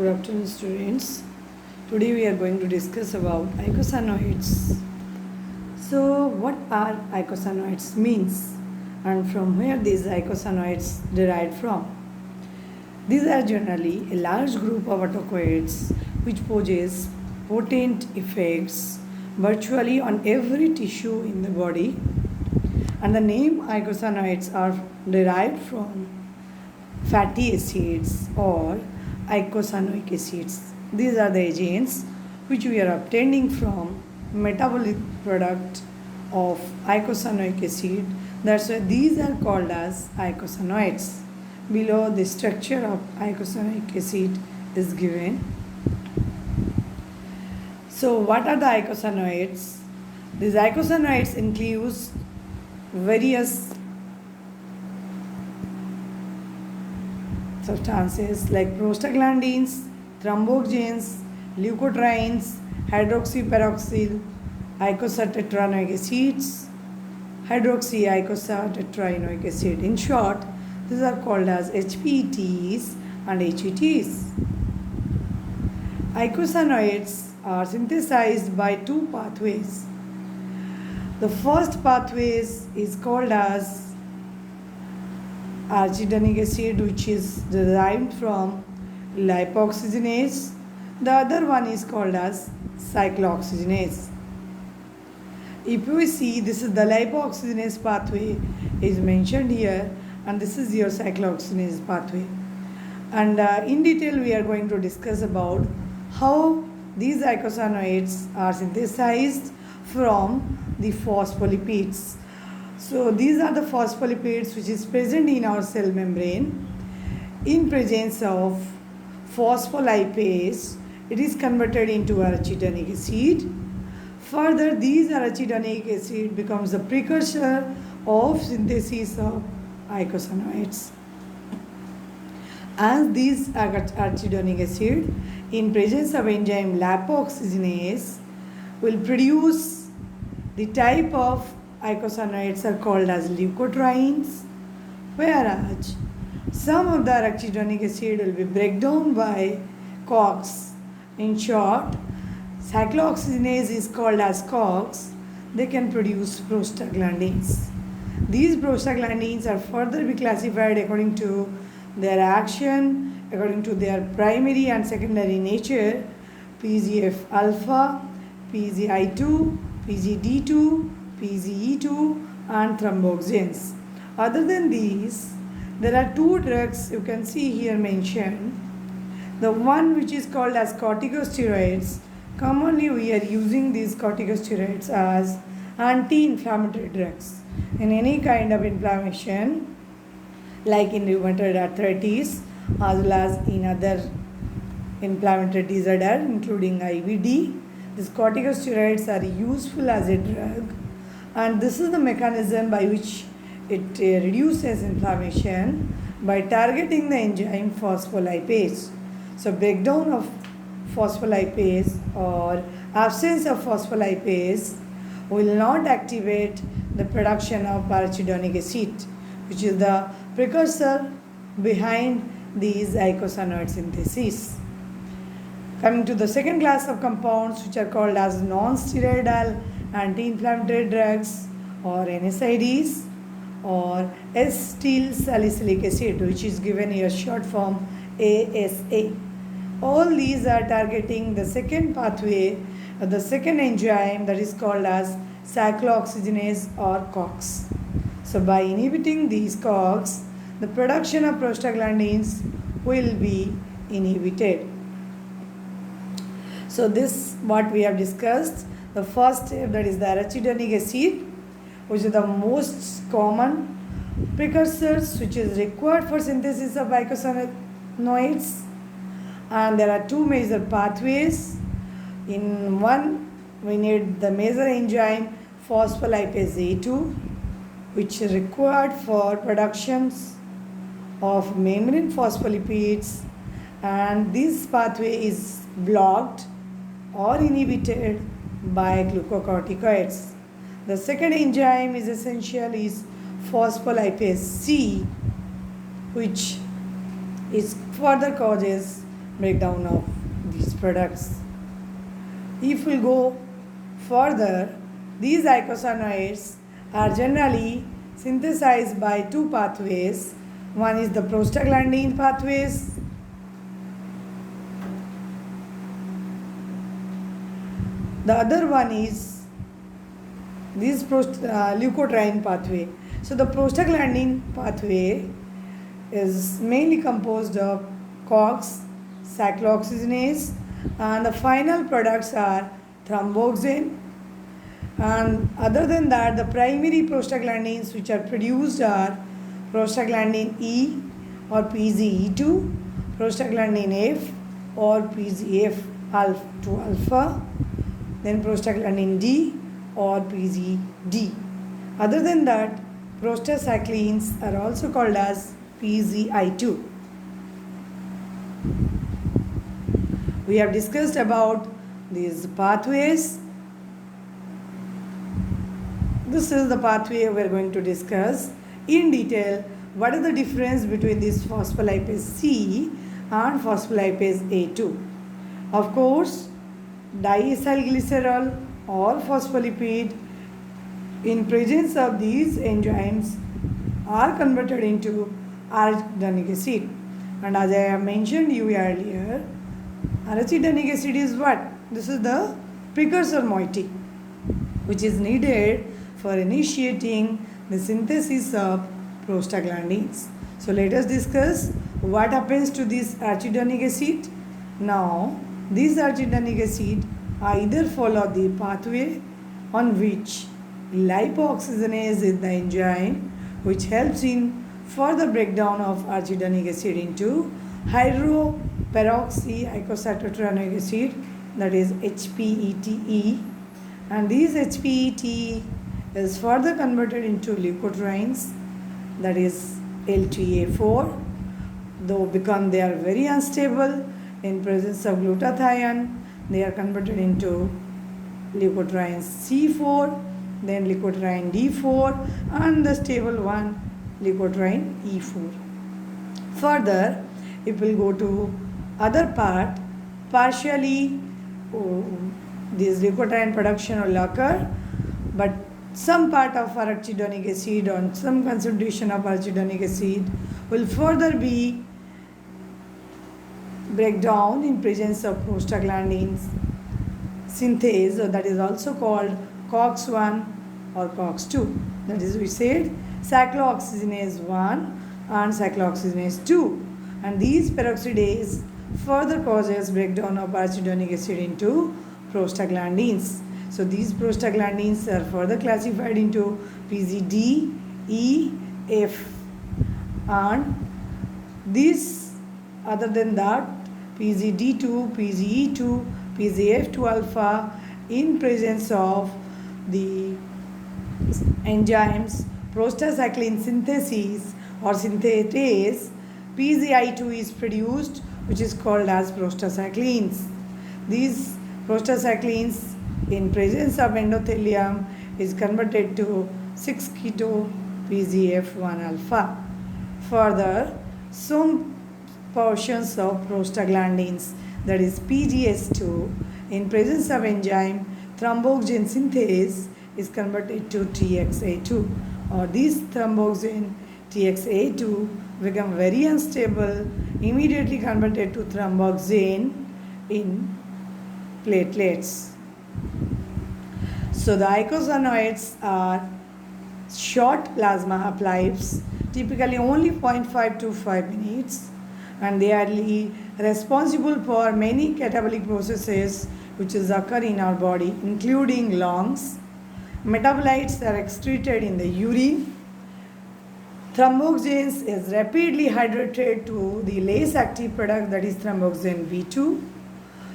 Good afternoon, students. Today we are going to discuss about icosanoids. So, what are icosanoids means, and from where these icosanoids derived from? These are generally a large group of autocoids which possess potent effects virtually on every tissue in the body, and the name icosanoids are derived from fatty acids or eicosanoic acids. These are the agents which we are obtaining from metabolic product of eicosanoic acid. That's why these are called as eicosanoids. Below, the structure of eicosanoic acid is given. So what are the eicosanoids? These eicosanoids include various substances like prostaglandins, thromboxanes, leukotrienes, hydroxyperoxyl, icosahexaenoic acids, hydroxyicosatetraenoic acid. In short, these are called as HPETs and HETs. Eicosanoids are synthesized by two pathways. The first pathway is called as arachidonic acid, which is derived from lipoxygenase. The other one is called as cyclooxygenase. If you see, this is the lipoxygenase pathway is mentioned here, and this is your cyclooxygenase pathway. And in detail we are going to discuss about how these eicosanoids are synthesized from the phospholipids. So these are the phospholipids which is present in our cell membrane. In presence of phospholipase, it is converted into arachidonic acid. Further, these arachidonic acid becomes the precursor of synthesis of eicosanoids. As these arachidonic acid in presence of enzyme lipoxygenase will produce the type of eicosanoids are called as leukotrienes, whereas some of the arachidonic acid will be breakdown by COX. In short, cyclooxygenase is called as COX. They can produce prostaglandins. These prostaglandins are further be classified according to their action, according to their primary and secondary nature: PGF alpha, PGI2, PGD2, PGE2 and thromboxanes. Other than these, there are two drugs you can see here mentioned. The one which is called as corticosteroids. Commonly we are using these corticosteroids as anti-inflammatory drugs in any kind of inflammation, like in rheumatoid arthritis as well as in other inflammatory disorder including IBD. These corticosteroids are useful as a drug, and this is the mechanism by which it reduces inflammation by targeting the enzyme phospholipase. So breakdown of phospholipase or absence of phospholipase will not activate the production of arachidonic acid, which is the precursor behind these eicosanoid synthesis. Coming to the second class of compounds, which are called as non-steroidal anti-inflammatory drugs or NSAIDs, or acetyl salicylic acid, which is given here short form ASA. All these are targeting the second pathway, the second enzyme that is called as cyclooxygenase or COX. So by inhibiting these COX, the production of prostaglandins will be inhibited. So this what we have discussed. The first step, that is the arachidonic acid, which is the most common precursors which is required for synthesis of eicosanoids, and there are two major pathways. In one, we need the major enzyme phospholipase A2, which is required for productions of membrane phospholipids, and this pathway is blocked or inhibited by glucocorticoids. The second enzyme is essential is phospholipase C, which is further causes breakdown of these products. If we go further, these icosanoids are generally synthesized by two pathways. One is the prostaglandin pathways. The other one is this leukotriene pathway. So the prostaglandin pathway is mainly composed of COX, cyclooxygenase, and the final products are thromboxane. And other than that, the primary prostaglandins which are produced are prostaglandin E or PGE2, prostaglandin F or PGF alpha 2 alpha, then prostaglandin D or PGD. Other than that, prostacyclins are also called as PGI2. We have discussed about these pathways. This is the pathway we are going to discuss in detail. What is the difference between this phospholipase C and phospholipase A2? Of course, diacylglycerol or phospholipid in presence of these enzymes are converted into arachidonic acid. And as I have mentioned you earlier, arachidonic acid is what? This is the precursor moiety which is needed for initiating the synthesis of prostaglandins. So let us discuss what happens to this arachidonic acid. Now, this arachidonic acid either follow the pathway on which lipoxygenase is the enzyme which helps in further breakdown of arachidonic acid into hydroperoxyicosahexatronic acid, that is HPETE, and this HPETE is further converted into leukotrienes, that is LTA4, though they are very unstable in presence of glutathione. They are converted into leukotrienes C4, then leukotriene D4, and the stable one leukotriene E4. Further, if we will go to other part, partially this leukotriene production will occur, but some part of arachidonic acid or some concentration of arachidonic acid will further be breakdown in presence of prostaglandins synthase, that is also called COX1 or COX2. That is, we said cyclooxygenase 1 and cyclooxygenase 2, and these peroxidase further causes breakdown of arachidonic acid into prostaglandins. So these prostaglandins are further classified into PGD, E, F, and this, other than that, PGD2, PGE2, PGF2 alpha in presence of the enzymes prostacyclin synthesis or synthetase, PGI2 is produced, which is called as prostacyclins. These prostacyclins in presence of endothelium is converted to 6-keto PGF1 alpha. Further, some portions of prostaglandins, that is PGS2, in presence of enzyme thromboxane synthase is converted to TXA2, or this thromboxane TXA2 become very unstable, immediately converted to thromboxane in platelets. So the icosanoids are short plasma half-lives, typically only 0.5 to 5 minutes, and they are responsible for many catabolic processes which occur in our body, including lungs. Metabolites are excreted in the urine. Thromboxanes is rapidly hydrated to the less active product, that is thromboxane B2.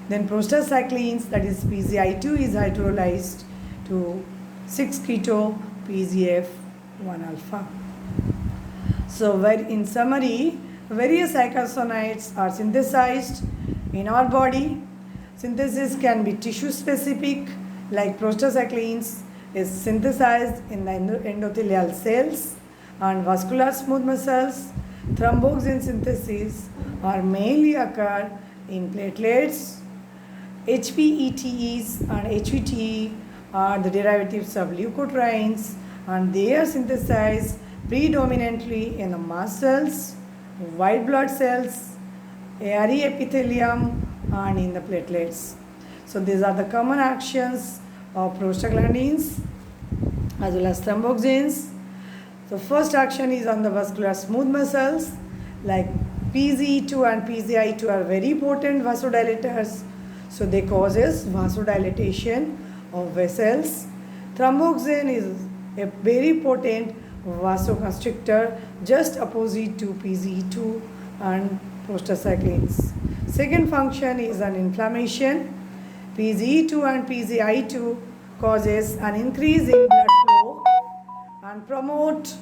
Then prostacyclins, that is PGI2, is hydrolyzed to 6-keto PGF1 alpha. So in summary, various icosanoids are synthesized in our body. Synthesis can be tissue specific, like prostacyclins is synthesized in the endothelial cells and vascular smooth muscles. Thromboxane synthesis are mainly occur in platelets. HPETs and HVTE are the derivatives of leukotrienes, and they are synthesized predominantly in the mast cells, white blood cells, airy epithelium, and in the platelets. So these are the common actions of prostaglandins as well as thromboxanes. So first action is on the vascular smooth muscles, like PGE2 and PGI2 are very potent vasodilators. So they causes vasodilatation of vessels. Thromboxane is a very potent vasoconstrictor, just opposite to PGE2 and prostacyclins. Second function is an inflammation. PGE2 and PGI2 causes an increase in blood flow and promote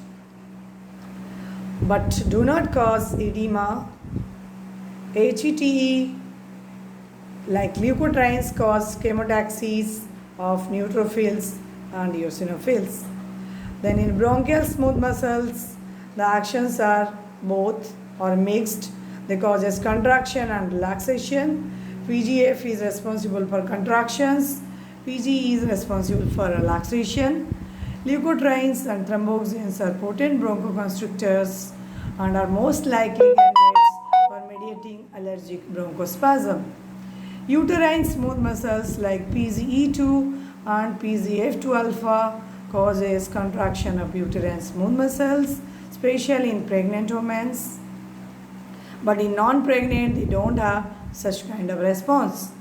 but do not cause edema. HETE like leukotrienes cause chemotaxis of neutrophils and eosinophils. Then in bronchial smooth muscles, the actions are both or mixed. They causes contraction and relaxation. PGF is responsible for contractions. PGE is responsible for relaxation. Leukotrienes and thromboxanes are potent bronchoconstrictors and are most likely candidates for mediating allergic bronchospasm. Uterine smooth muscles like PGE2 and PGF2 alpha causes contraction of uterine smooth muscles, especially in pregnant women. But in non-pregnant, they don't have such kind of response.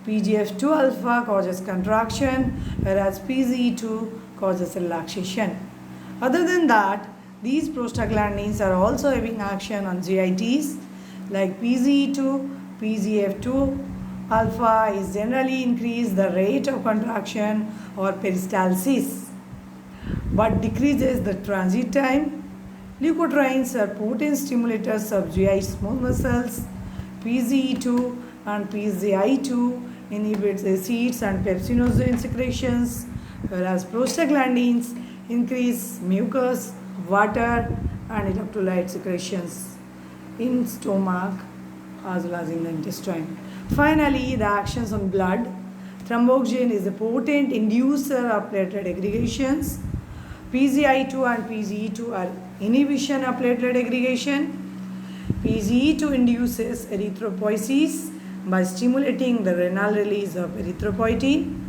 PGF2 alpha causes contraction, whereas PGE2 causes relaxation. Other than that, these prostaglandins are also having action on GITs like PGE2, PGF2 alpha is generally increase the rate of contraction or peristalsis, but decreases the transit time. Leukotrienes are potent stimulators of GI smooth muscles. PGE2 and PGI2 inhibits acids and pepsinogen secretions, whereas prostaglandins increase mucus, water, and electrolyte secretions in stomach as well as in the intestine. Finally, the actions on blood. Thromboxane is a potent inducer of platelet aggregations. PGI2 and PGE2 are inhibition of platelet aggregation. PGE2 induces erythropoiesis by stimulating the renal release of erythropoietin.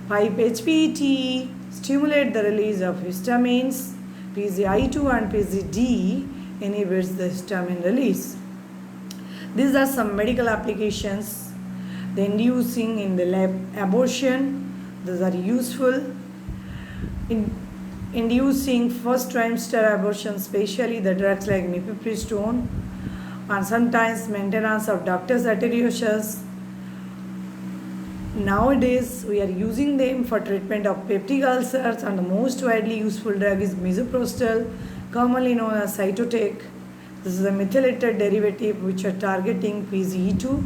5-HPETE stimulate the release of histamines. PGI2 and PGD inhibits the histamine release. These are some medical applications. The inducing in the lab abortion, these are useful. In inducing first trimester abortion, especially the drugs like mifepristone, and sometimes maintenance of ductus arteriosus. Nowadays, we are using them for treatment of peptic ulcers, and the most widely useful drug is misoprostol, commonly known as Cytotec. This is a methylated derivative which are targeting PGE2,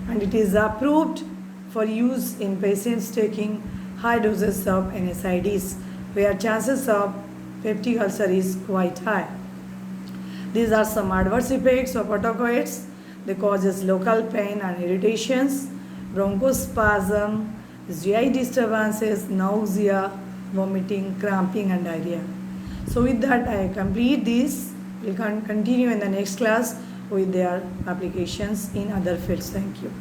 and it is approved for use in patients taking high doses of NSAIDs, where chances of peptic ulcer is quite high. These are some adverse effects of corticosteroids. They causes local pain and irritations, bronchospasm, GI disturbances, nausea, vomiting, cramping, and diarrhea. So with that, I complete this. We can continue in the next class with their applications in other fields. Thank you.